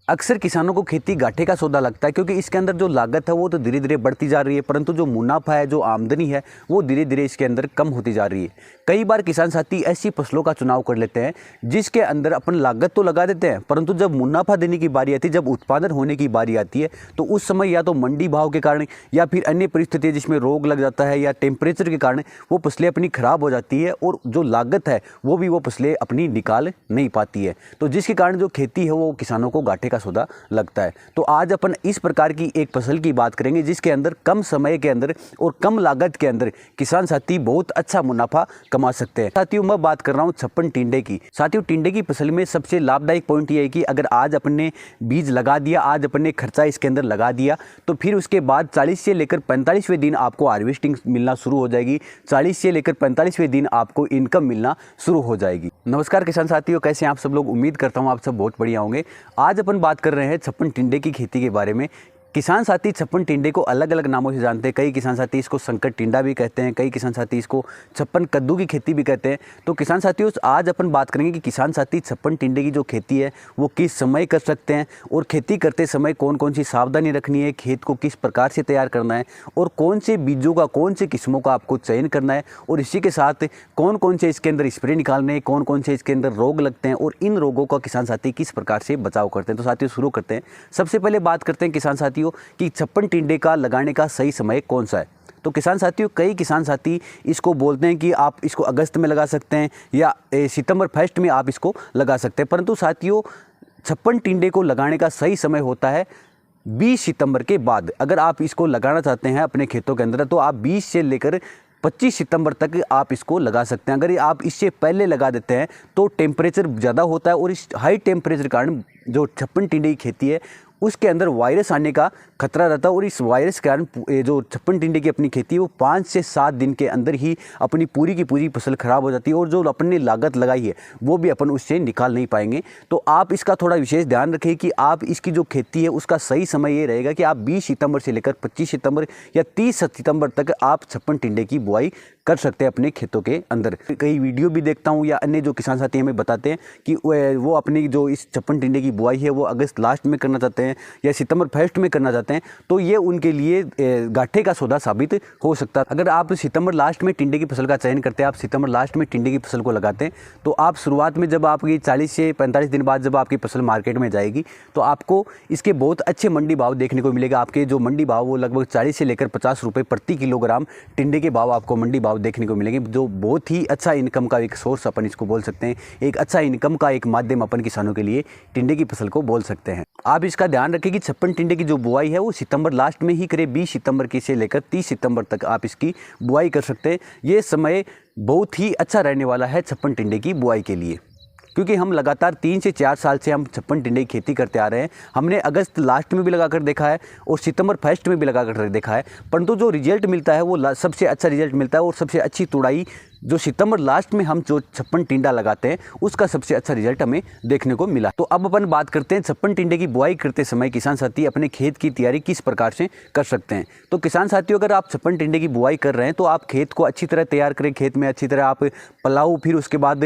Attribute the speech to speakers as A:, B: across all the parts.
A: अक्सर किसानों को खेती घाटे का सौदा लगता है, क्योंकि इसके अंदर जो लागत है वो तो धीरे धीरे बढ़ती जा रही है, परंतु जो मुनाफा है, जो आमदनी है, वो धीरे धीरे इसके अंदर कम होती जा रही है। कई बार किसान साथी ऐसी फसलों का चुनाव कर लेते हैं जिसके अंदर अपन लागत तो लगा देते हैं, परंतु जब मुनाफा देने की बारी आती है, जब उत्पादन होने की बारी आती है, तो उस समय या तो मंडी भाव के कारण या फिर अन्य परिस्थितियाँ जिसमें रोग लग जाता है या टेम्परेचर के कारण वो फसलें अपनी खराब हो जाती है और जो लागत है वो भी वो फसलें अपनी निकाल नहीं पाती है, तो जिसके कारण जो खेती है वो किसानों को घाटे का सौदा लगता है। तो आज अपन इस प्रकार की एक फसल की बात करेंगे जिसके अंदर कम समय के अंदर और कम लागत के अंदर किसान साथी बहुत अच्छा मुनाफा कमा सकते हैं। साथियों, मैं बात कर रहा हूं छप्पन टिंडे की। साथियों, टिंडे की फसल में सबसे लाभदायक पॉइंट यह है कि अगर आज अपन ने बीज लगा दिया, आज अपन ने खर्चा इसके अंदर लगा दिया, तो फिर उसके बाद 40 से लेकर 45वें दिन आपको हार्वेस्टिंग मिलना शुरू हो जाएगी। 40 से लेकर 45वें दिन आपको इनकम मिलना शुरू हो जाएगी। नमस्कार किसान साथियों, कैसे हैं आप सब लोग? उम्मीद करता हूं आप सब बहुत बढ़िया होंगे। आज अपन बात कर रहे हैं छप्पन टिंडे की खेती के बारे में। किसान साथी छप्पन टिंडे को अलग अलग नामों से जानते हैं। कई किसान साथी इसको संकट टिंडा भी कहते हैं, कई किसान साथी इसको छप्पन कद्दू की खेती भी कहते हैं। तो किसान साथियों, आज अपन बात करेंगे कि किसान साथी छप्पन टिंडे की जो खेती है वो किस समय कर सकते हैं और खेती करते समय कौन कौन सी सावधानी रखनी है, खेत को किस प्रकार से तैयार करना है और कौन से बीजों का, कौन से किस्मों का आपको चयन करना है, और इसी के साथ कौन कौन से इसके अंदर स्प्रे निकालने हैं, कौन कौन से इसके अंदर रोग लगते हैं और इन रोगों का किसान साथी किस प्रकार से बचाव करते हैं। तो साथियों, शुरू करते हैं। सबसे पहले बात करते हैं किसान साथियों कि छप्पन टिंडे का लगाने का सही समय कौन सा है। तो किसान साथियों, कई किसान साथी इसको बोलते हैं कि आप इसको अगस्त में लगा सकते हैं या सितंबर फर्स्ट में आप इसको लगा सकते हैं, परंतु साथियों छप्पन टिंडे को लगाने का सही समय होता है 20 सितंबर के बाद। अगर आप इसको लगाना चाहते हैं अपने खेतों के अंदर तो आप 20 से लेकर 25 सितंबर तक आप इसको लगा सकते हैं। अगर आप इससे पहले लगा देते हैं तो टेम्परेचर ज़्यादा होता है और इस हाई टेम्परेचर के कारण जो छप्पन टिंडे की खेती है उसके अंदर वायरस आने का खतरा रहता है और इस वायरस के कारण जो छप्पन टिंडे की अपनी खेती है वो 5 से 7 दिन के अंदर ही अपनी पूरी की पूरी फसल खराब हो जाती है और जो अपन ने लागत लगाई है वो भी अपन उससे निकाल नहीं पाएंगे। तो आप इसका थोड़ा विशेष ध्यान रखें कि आप इसकी जो खेती है उसका सही समय ये रहेगा कि आप 20 सितंबर से लेकर 25 सितंबर या 30 सितंबर तक आप छप्पन टिंडे की बुआई कर सकते हैं अपने खेतों के अंदर। कई वीडियो भी देखता हूँ या अन्य जो किसान साथी हमें बताते हैं कि वो अपनी जो इस छप्पन टिंडे की बुआई है वो अगस्त लास्ट में करना चाहते हैं या सितंबर फर्स्ट में करना चाहते हैं, तो ये उनके लिए घाटे का सौदा साबित हो सकता है। अगर आप सितंबर लास्ट में टिंडे की फसल का चयन करते हैं, आप सितंबर लास्ट में टिंडे की फसल को लगाते हैं, तो आप शुरुआत में जब आपकी 40 से 45 दिन बाद जब आपकी फसल मार्केट में जाएगी तो आपको इसके बहुत अच्छे मंडी भाव देखने को मिलेगा। आपके जो मंडी भाव वो लगभग 40 से लेकर 50 रुपये प्रति किलोग्राम टिंडे के भाव आपको मंडी भाव देखने को मिलेंगे, जो बहुत ही अच्छा इनकम का एक सोर्स अपन इसको बोल सकते हैं। एक अच्छा इनकम का एक माध्यम अपन किसानों के लिए टिंडे की फसल को बोल सकते हैं। आप इसका ध्यान रखें कि छप्पन टिंडे की जो बुआई है वो सितंबर लास्ट में ही करें। 20 सितंबर की से लेकर 30 सितंबर तक आप इसकी बुआई कर सकते हैं। ये समय बहुत ही अच्छा रहने वाला है छप्पन टिंडे की बुआई के लिए, क्योंकि हम लगातार 3 से 4 साल से हम छप्पन टिंडे की खेती करते आ रहे हैं। हमने अगस्त लास्ट में भी लगाकर देखा है और सितंबर फर्स्ट में भी लगाकर देखा है, परंतु जो रिजल्ट मिलता है वो सबसे अच्छा रिजल्ट मिलता है और सबसे अच्छी तुड़ाई जो सितंबर लास्ट में हम जो छप्पन टिंडा लगाते हैं उसका सबसे अच्छा रिजल्ट हमें देखने को मिला। तो अब अपन बात करते हैं छप्पन टिंडे की बुआई करते समय किसान साथी अपने खेत की तैयारी किस प्रकार से कर सकते हैं। तो किसान साथियों, अगर आप छप्पन टिंडे की बुआई कर रहे हैं तो आप खेत को अच्छी तरह तैयार करें। खेत में अच्छी तरह आप पलाऊ, फिर उसके बाद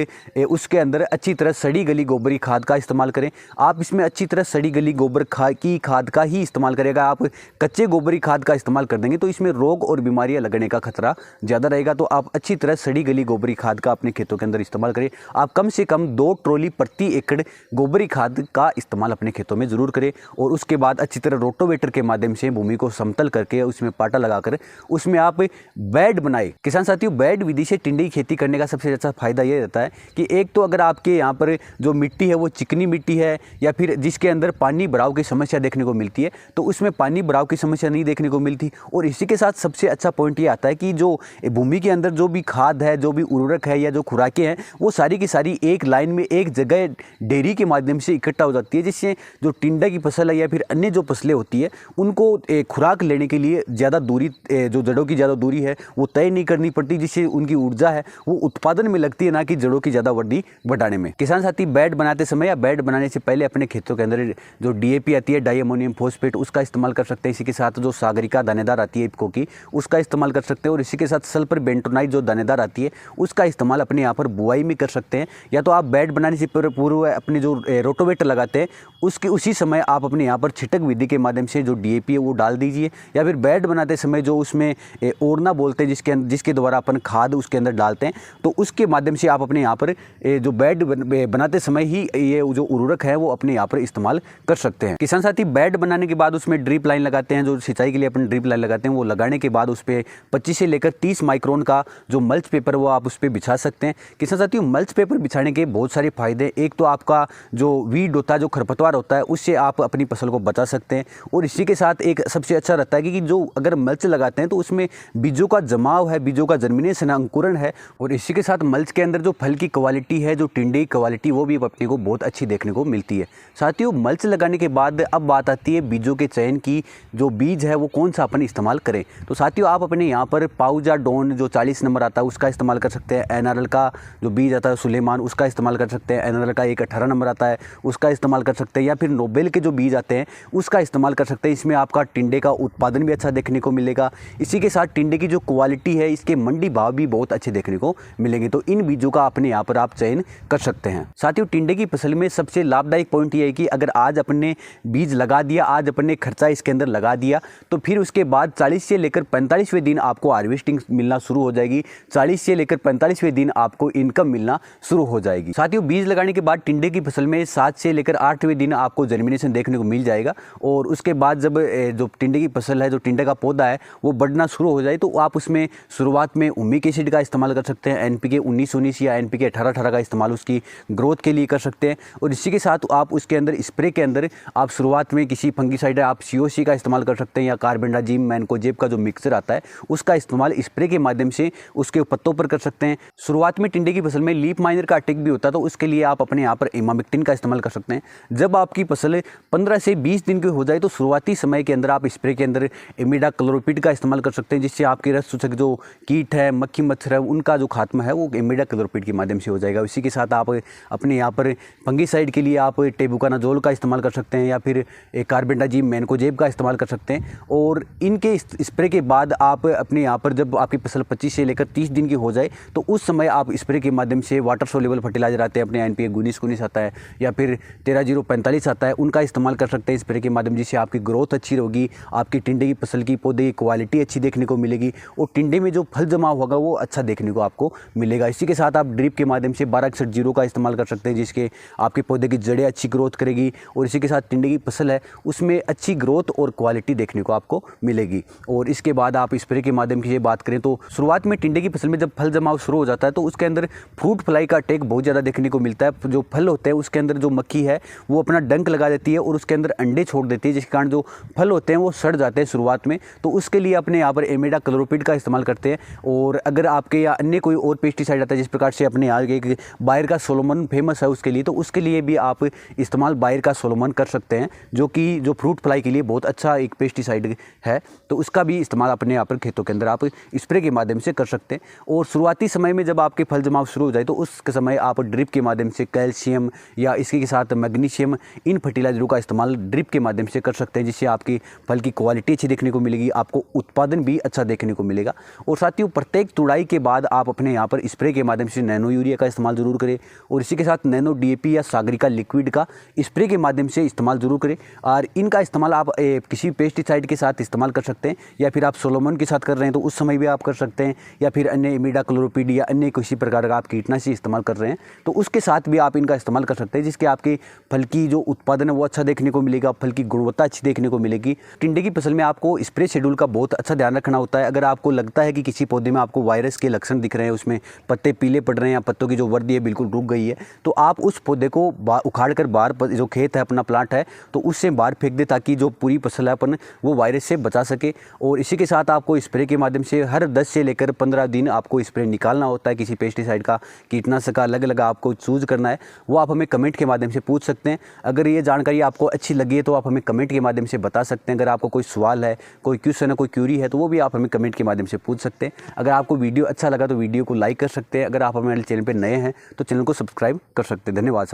A: उसके अंदर अच्छी तरह सड़ी गली गोबरी खाद का इस्तेमाल करें। आप इसमें अच्छी तरह सड़ी गली गोबर की खाद का ही इस्तेमाल करेगा। आप कच्चे गोबरी खाद का इस्तेमाल कर देंगे तो इसमें रोग और बीमारियां लगने का खतरा ज़्यादा रहेगा। तो आप अच्छी तरह सड़ी गली गोबरी खाद का अपने खेतों के अंदर इस्तेमाल करें। आप कम से कम 2 ट्रॉली प्रति एकड़ गोबरी खाद का इस्तेमाल अपने खेतों में जरूर करें और उसके बाद अच्छी तरह रोटोवेटर के माध्यम से भूमि को समतल करके उसमें पाटा लगाकर उसमें आप बेड बनाए। किसान साथियों, बेड विधि से टिंडे की खेती करने का सबसे अच्छा फायदा ये रहता है कि एक तो अगर आपके यहाँ पर जो मिट्टी है वो चिकनी मिट्टी है या फिर जिसके अंदर पानी भराव की समस्या देखने को मिलती है तो उसमें पानी भराव की समस्या नहीं देखने को मिलती। और इसी के साथ सबसे अच्छा पॉइंट ये आता है कि जो भूमि के अंदर जो भी खाद है, जो भी उर्वरक है या जो खुराकें हैं वो सारी की सारी एक लाइन में एक जगह डेयरी के माध्यम से इकट्ठा हो जाती है, जिससे जो टिंडा की फसल है या फिर अन्य जो फसलें होती है उनको खुराक लेने के लिए ज़्यादा दूरी, जो जड़ों की ज़्यादा दूरी है वो तय नहीं करनी पड़ती, जिससे उनकी ऊर्जा है वो उत्पादन में लगती है, ना कि जड़ों की ज़्यादा वृद्धि बढ़ाने में। किसान साथी, बेड बनाते समय या बेड बनाने से पहले अपने खेतों के अंदर जो DAP आती है, डाई अमोनियम फॉस्फेट, उसका इस्तेमाल कर सकते हैं। इसी के साथ जो सागरिका दानेदार आती है इफको की, उसका इस्तेमाल कर सकते हैं और इसी के साथ सल्फर बेंटोनाइट जो दानेदार आती है उसका इस्तेमाल अपने यहाँ पर बुआई में कर सकते हैं। या तो आप बेड बनाने से पूर्व अपने जो रोटोवेटर लगाते हैं उसके उसी समय आप अपने यहाँ पर छिटक विधि के माध्यम से जो डीएपी है वो डाल दीजिए। या फिर बेड बनाते समय जो उसमें ओरना बोलते हैं जिसके द्वारा अपन खाद उसके अंदर डालते हैं, तो उसके माध्यम से आप अपने यहाँ पर जो बेड बनाते समय ही ये जो उर्वरक है वो अपने यहाँ पर इस्तेमाल कर सकते हैं। किसान साथी बेड बनाने के बाद उसमें ड्रिप लाइन लगाते हैं, जो सिंचाई के लिए अपन ड्रिप लाइन लगाते हैं, वो लगाने के बाद उस पर 25 से लेकर 30 माइक्रोन का जो मल्च पेपर वो आप उस पर बिछा सकते हैं। किसान साथियों, मल्च पेपर बिछाने के बहुत सारे फायदे, एक तो आपका जो वीड होता है, जो खरपतवार होता है, उससे आप अपनी फसल को बचा सकते हैं। और इसी के साथ एक सबसे अच्छा रहता है कि जो अगर मल्च लगाते हैं तो उसमें बीजों का जमाव है, बीजों का जर्मिनेशन, अंकुरण है। और इसी के साथ मल्च के अंदर जो फल की क्वालिटी है, जो टिंडे की क्वालिटी, वो भी अपने को बहुत अच्छी देखने को मिलती है। साथियों, मल्च लगाने के बाद अब बात आती है बीजों के चयन की। जो बीज है वो कौन सा अपन इस्तेमाल करें। तो साथियों, आप अपने यहाँ पर पाउजा डॉन जो 40 नंबर आता है उसका इस्तेमाल कर सकते हैं। एनआरएल का जो बीज आता है सुलेमान, उसका इस्तेमाल कर सकते हैं। एनआरएल का एक 18 नंबर आता है उसका इस्तेमाल कर सकते हैं। या फिर नोबेल के जो बीज आते हैं उसका इस्तेमाल कर सकते हैं। इसमें आपका टिंडे का उत्पादन भी अच्छा देखने को मिलेगा। इसी के साथ टिंडे की जो क्वालिटी है, इसके मंडी भाव भी बहुत अच्छे देखने को मिलेंगे। तो इन बीजों का अपने यहाँ पर आप चयन कर सकते हैं। साथियों, टिंडे की फसल में सबसे लाभदायक पॉइंट ये है कि अगर आज अपने बीज लगा दिया, आज अपने खर्चा इसके अंदर लगा दिया, तो फिर उसके बाद 40 से लेकर 45वें दिन आपको हार्वेस्टिंग मिलना शुरू हो जाएगी। 40 से लेकर 45वें दिन आपको इनकम मिलना शुरू हो जाएगी। साथियों, बीज लगाने के बाद टिंडे की फसल में 7 से लेकर 8वें दिन आपको जर्मिनेशन देखने को मिल जाएगा। और उसके बाद जब जो टिंडे की फसल है, जो टिंडे का पौधा है, वो बढ़ना शुरू हो जाए, तो आप उसमें शुरुआत में हुमिक एसिड का इस्तेमाल कर सकते हैं। एनपीके 19-19 या एनपीके 18-18 का इस्तेमाल उसकी ग्रोथ के लिए कर सकते हैं। और इसी के साथ आप उसके अंदर स्प्रे के अंदर आप शुरुआत में किसी फंगीसाइड आप सीओसी का इस्तेमाल कर सकते हैं, या कार्बेंडाजिम मैनकोजेब का जो मिक्सर आता है उसका इस्तेमाल स्प्रे के माध्यम से उसके पत्तों पर कर सकते हैं। शुरुआत में टिंडे की फसल में लीफ माइनर का अटैक भी होता है, तो उसके लिए आप अपने यहाँ पर इमामेक्टिन का इस्तेमाल कर सकते हैं। जब आपकी फसल 15 से 20 दिन की हो जाए, तो शुरुआती समय के अंदर आप स्प्रे के अंदर इमिडाक्लोरोपिड का इस्तेमाल कर सकते हैं, जिससे आपके रस सूचक जो कीट है, मक्खी मच्छर है, उनका जो खात्मा है वो इमिडाक्लोरोपिड के माध्यम से हो जाएगा। इसी के साथ आप अपने यहाँ पर फंगीसाइड के लिए आप टेबुकानाजोल का इस्तेमाल कर सकते हैं, या फिर कार्बेंडाजिम मैनकोजेब का इस्तेमाल कर सकते हैं। और इनके स्प्रे के बाद आप अपने यहाँ पर जब आपकी फसल 25 से लेकर 30 दिन की हो जाए, तो उस समय आप स्प्रे के माध्यम से वाटर सोल्यूबल फर्टिलाइजर आते हैं अपने एनपीके 19-19 आता है, या फिर 13-0-45 आता है, उनका इस्तेमाल कर सकते हैं स्प्रे के माध्यम, जिससे आपकी ग्रोथ अच्छी होगी, आपकी टिंडे की फसल की पौधे की क्वालिटी अच्छी देखने को मिलेगी, और टिंडे में जो फल जमा होगा वो अच्छा देखने को आपको मिलेगा। इसी के साथ आप ड्रिप के माध्यम से 1261 का इस्तेमाल कर सकते हैं, जिसके आपके पौधे की जड़ें अच्छी ग्रोथ करेगी। और इसी के साथ टिंडे की फसल है उसमें अच्छी ग्रोथ और क्वालिटी देखने को आपको मिलेगी। और इसके बाद आप स्प्रे के माध्यम की बात करें तो शुरुआत में टिंडे की फसल में जब फल जमाव शुरू हो जाता है, तो उसके अंदर फ्रूट फ्लाई का अटैक बहुत ज़्यादा देखने को मिलता है। जो फल होते हैं उसके अंदर जो मक्खी है वो अपना डंक लगा देती है और उसके अंदर अंडे छोड़ देती है, जिसके कारण जो फल होते हैं वो सड़ जाते हैं शुरुआत में। तो उसके लिए अपने यहाँ पर इमिडाक्लोरोपिड का इस्तेमाल करते हैं। और अगर आपके या अन्य कोई और पेस्टिसाइड आता है, जिस प्रकार से अपने यहाँ एक बायर का सोलोमन फेमस है उसके लिए, तो उसके लिए भी आप इस्तेमाल बायर का सोलोमन कर सकते हैं, जो कि जो फ्रूट फ्लाई के लिए बहुत अच्छा एक पेस्टिसाइड है। तो उसका भी इस्तेमाल अपने यहाँ पर खेतों के अंदर आप स्प्रे के माध्यम से कर सकते हैं। और शुरुआती समय में जब आपके फल जमाव शुरू हो जाए, तो उस समय आप ड्रिप के माध्यम से कैल्शियम या इसके साथ मैग्नीशियम, इन फर्टिलाइजरों का इस्तेमाल ड्रिप के माध्यम से कर सकते हैं, जिससे आपकी फल की क्वालिटी अच्छी देखने को मिलेगी, आपको उत्पादन भी अच्छा देखने को मिलेगा। और साथियों, प्रत्येक तुड़ाई के बाद आप अपने यहाँ पर स्प्रे के माध्यम से नैनो यूरिया का इस्तेमाल जरूर करें, और इसी के साथ नैनो डीएपी या सागरिका लिक्विड का स्प्रे के माध्यम से इस्तेमाल जरूर करें। और इनका इस्तेमाल आप किसी पेस्टिसाइड के साथ इस्तेमाल कर सकते हैं, या फिर आप सोलोमन के साथ कर रहे हैं तो उस समय भी आप कर सकते हैं, या फिर अन्य इमिडाक्लोरोपिड या अन्य किसी प्रकार का आप कीटनाशी इस्तेमाल कर रहे हैं तो उसके साथ भी आप इनका इस्तेमाल कर सकते हैं, जिसके आपके फल की जो उत्पादन है वो अच्छा देखने को मिलेगा, फल की गुणवत्ता अच्छी देखने को मिलेगी। टिंडे की फसल में आपको स्प्रे शेड्यूल का बहुत अच्छा ध्यान रखना होता है। अगर आपको लगता है कि किसी पौधे में आपको वायरस के लक्षण दिख रहे हैं, उसमें पत्ते पीले पड़ रहे हैं या पत्तों की जो वृद्धि है बिल्कुल रुक गई है, तो आप उस पौधे को उखाड़ कर बाहर, जो खेत है अपना प्लांट है, तो उससे बाहर फेंक दे, ताकि जो पूरी फसल है अपन वो वायरस से बचा सके। और इसी के साथ आपको स्प्रे के माध्यम से हर 10 से लेकर 15 दिन आपको स्प्रे निकालना होता है। किसी पेस्टिसाइड का, कीटनाशक का अलग अलग आपको चूज करना है, वो आप हमें कमेंट के माध्यम से पूछ सकते हैं। अगर ये जानकारी आपको अच्छी लगी है तो आप हमें कमेंट के माध्यम से बता सकते हैं। अगर आपको कोई सवाल है, कोई क्वेश्चन है, कोई क्यूरी है, तो वो भी आप हमें कमेंट के माध्यम से पूछ सकते हैं। अगर आपको वीडियो अच्छा लगा तो वीडियो को लाइक कर सकते हैं। अगर आप हमारे चैनल पर नए हैं तो चैनल को सब्सक्राइब कर सकते हैं। धन्यवाद।